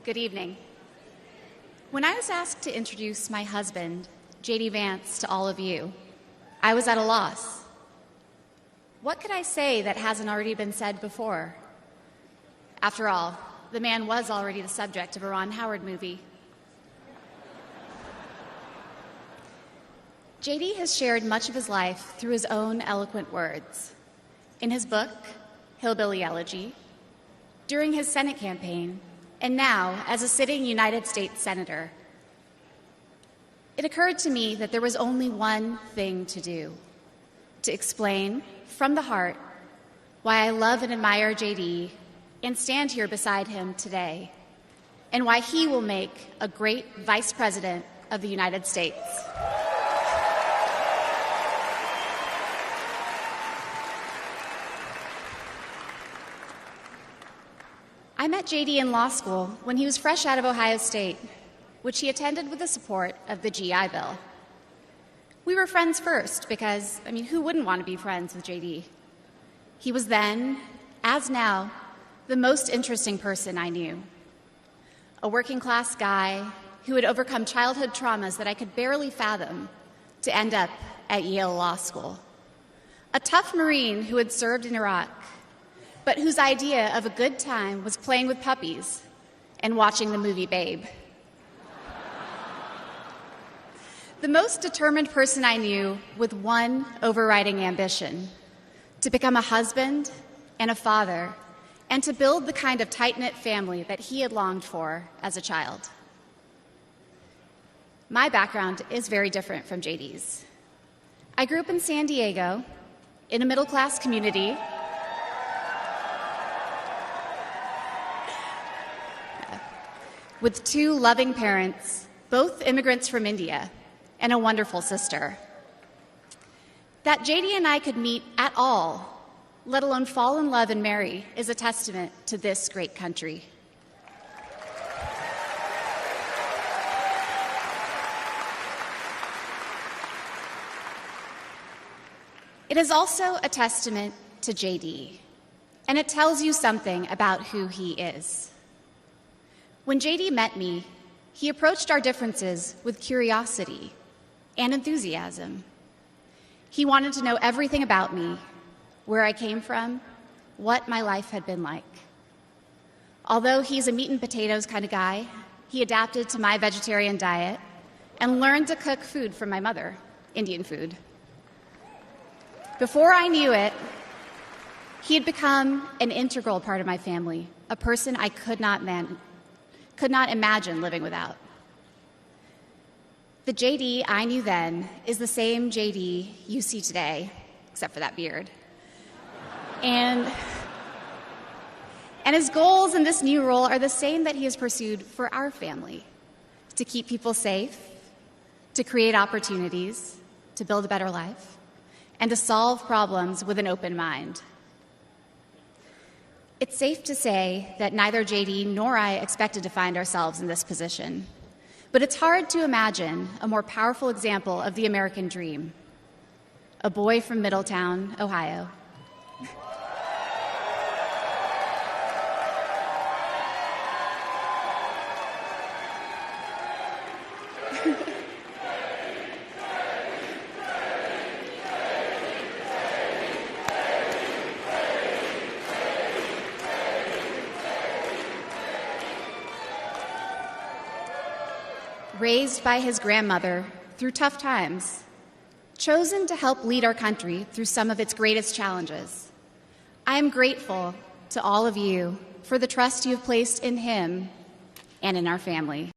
Good evening. When I was asked to introduce my husband, JD Vance, to all of you, I was at a loss. What could I say that hasn't already been said before? After all, the man was already the subject of a Ron Howard movie. JD has shared much of his life through his own eloquent words. In his book, Hillbilly Elegy, during his Senate campaign, and now as a sitting United States Senator. It occurred to me that there was only one thing to do: to explain from the heart why I love and admire JD and stand here beside him today, and why he will make a great Vice President of the United States. I met JD in law school when he was fresh out of Ohio State, which he attended with the support of the GI Bill. We were friends first because, who wouldn't want to be friends with JD? He was then, as now, the most interesting person I knew. A working-class guy who had overcome childhood traumas that I could barely fathom to end up at Yale Law School. A tough Marine who had served in Iraq, but whose idea of a good time was playing with puppies and watching the movie Babe. The most determined person I knew with one overriding ambition: to become a husband and a father, and to build the kind of tight-knit family that he had longed for as a child. My background is very different from JD's. I grew up in San Diego, in a middle-class community with two loving parents, both immigrants from India, and a wonderful sister. That JD and I could meet at all, let alone fall in love and marry, is a testament to this great country. It is also a testament to JD, and it tells you something about who he is. When JD met me, he approached our differences with curiosity and enthusiasm. He wanted to know everything about me, where I came from, what my life had been like. Although he's a meat and potatoes kind of guy, he adapted to my vegetarian diet and learned to cook food from my mother, Indian food. Before I knew it, he had become an integral part of my family, a person I could not imagine living without. The JD I knew then is the same JD you see today, except for that beard. And his goals in this new role are the same that he has pursued for our family: to keep people safe, to create opportunities, to build a better life, and to solve problems with an open mind. It's safe to say that neither JD nor I expected to find ourselves in this position, but it's hard to imagine a more powerful example of the American dream. A boy from Middletown, Ohio. Raised by his grandmother through tough times, chosen to help lead our country through some of its greatest challenges. I am grateful to all of you for the trust you have placed in him and in our family.